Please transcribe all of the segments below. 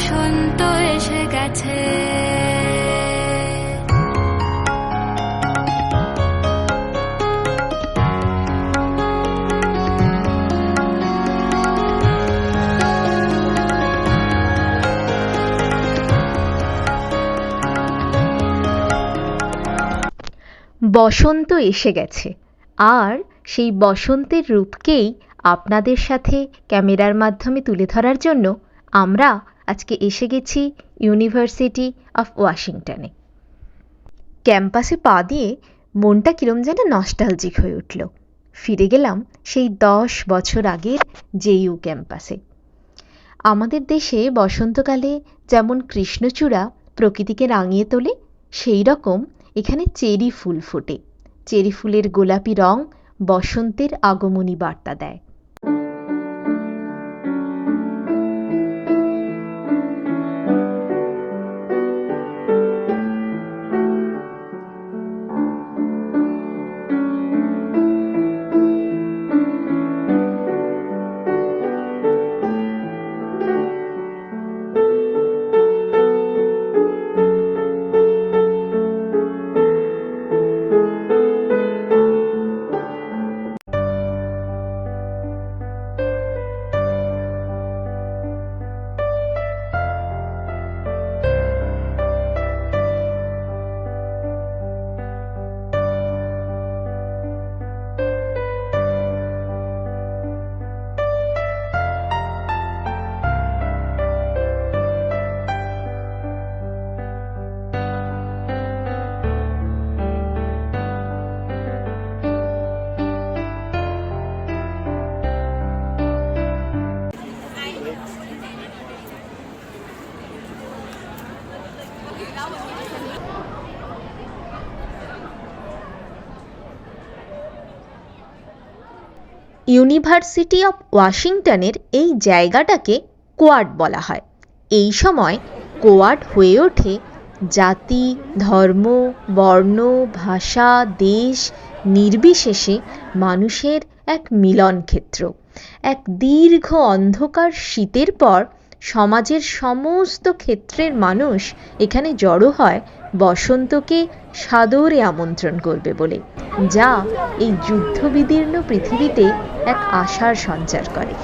বসন্ত এসে গেছে। বসন্ত এসে গেছে, আর সেই বসন্তের রূপকেই আপনাদের সাথে ক্যামেরার মাধ্যমে তুলে ধরার জন্য আমরা আজকে এসে গেছি ইউনিভার্সিটি অফ ওয়াশিংটনে। ক্যাম্পাসে পা দিয়ে মনটা কিরম যেন নস্টালজিক হয়ে উঠল। ফিরে গেলাম সেই 10 বছর আগের জেইউ ক্যাম্পাসে। আমাদের দেশে বসন্তকালে যেমন কৃষ্ণচূড়া প্রকৃতিকে রাঙিয়ে তোলে, সেই রকম এখানে চেরি ফুল ফোটে। চেরি ফুলের গোলাপি রং বসন্তের আগমনী বার্তা দেয়। ইউনিভার্সিটি অফ ওয়াশিংটনের এই জায়গাটাকে কোয়াড বলা হয়। এই সময় কোয়াড হয়ে ওঠে জাতি, ধর্ম, বর্ণ, ভাষা, দেশ নির্বিশেষে মানুষের এক মিলন ক্ষেত্র। এক দীর্ঘ অন্ধকার শীতের পর সমাজের সমস্ত ক্ষেত্রের মানুষ এখানে জড়ো হয় বসন্তকে সাদরে আমন্ত্রণ করবে বলে, যা এই যুদ্ধবিদীর্ণ পৃথিবীতে এক আশার সঞ্চার করে।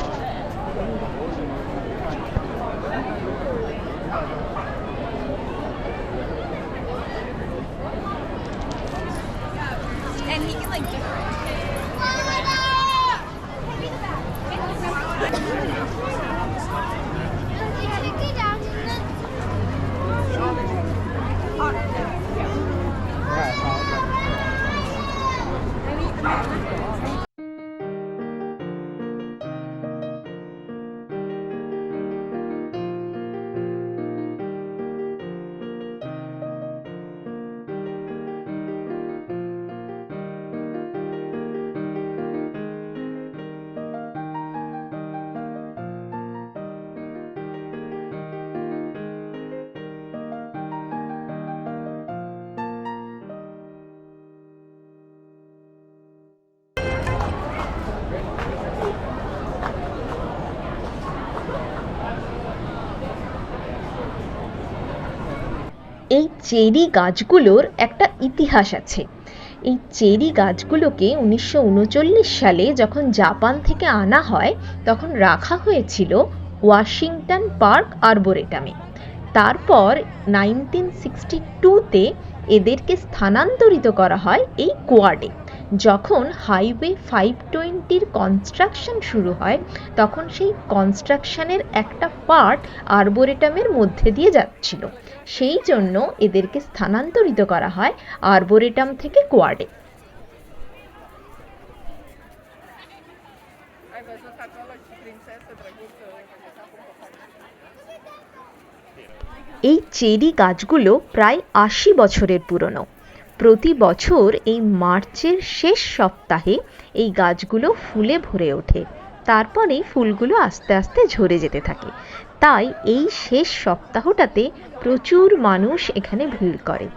এই চেরি গাছগুলোর একটা ইতিহাস আছে। এই চেরি গাছগুলোকে 1939 সালে যখন জাপান থেকে আনা হয়, তখন রাখা হয়েছিল ওয়াশিংটন পার্ক আর্বোরেটামে। তারপর 1962তে এদেরকে স্থানান্তরিত করা হয় এই কোয়াডে। যখন হাইওয়ে 520-র কনস্ট্রাকশন শুরু হয়, তখন সেই কনস্ট্রাকশনের একটা পার্ট আর্বোরেটামের মধ্যে দিয়ে যাচ্ছিল, সেই জন্য এদেরকে স্থানান্তরিত করা হয় আর্বোরেটাম থেকে কোয়াডে। এই চেরি গাছগুলো প্রায় 80 বছরের পুরনো। প্রতি বছর এই মার্চের শেষ সপ্তাহে এই গাছগুলো ফুলে ভরে ওঠে। তারপর এই ফুলগুলো আস্তে আস্তে ঝরে যেতে থাকে। তাই এই শেষ সপ্তাহটাতে প্রচুর মানুষ এখানে ভিড় করে।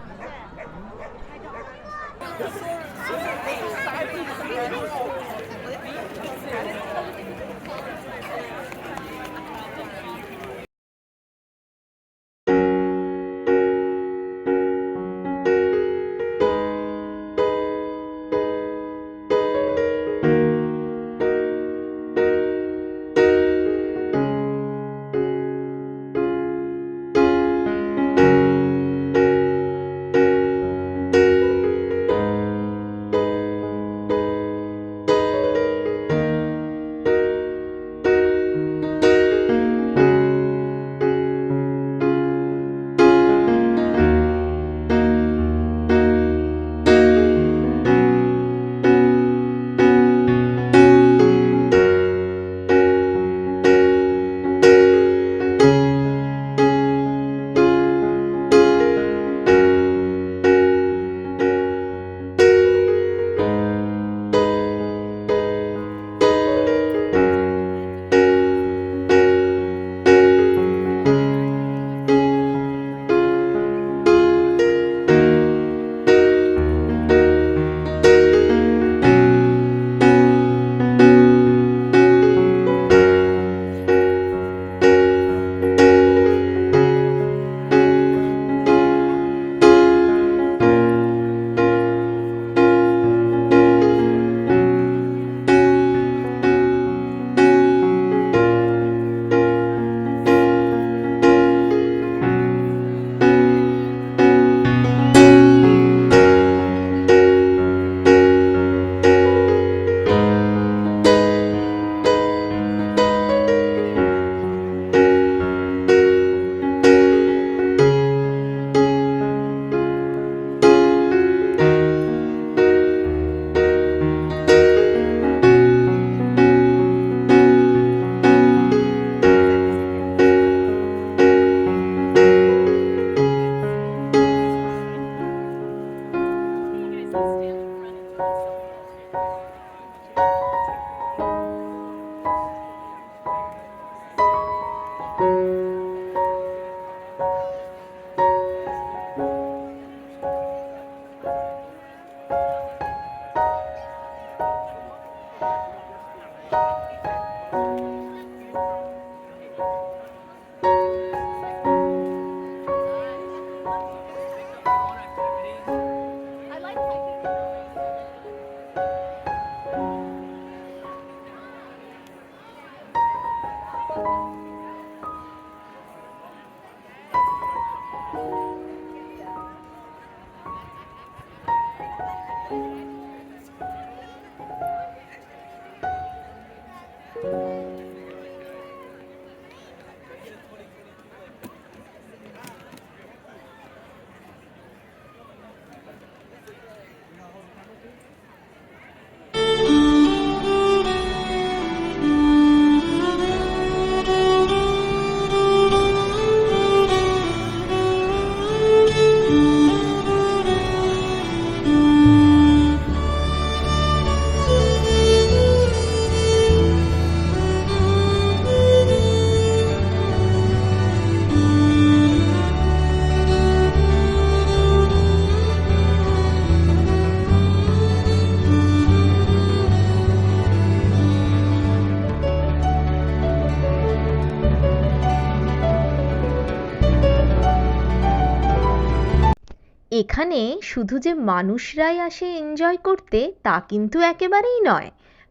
এখানে শুধু যে মানুষরাই আসে এনজয় করতে তা কিন্তু একেবারেই নয়।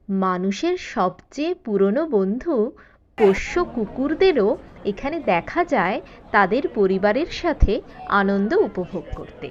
মানুষের সবচেয়ে পুরনো বন্ধু পোষ্য কুকুরদেরও এখানে দেখা যায় তাদের পরিবারের সাথে আনন্দ উপভোগ করতে।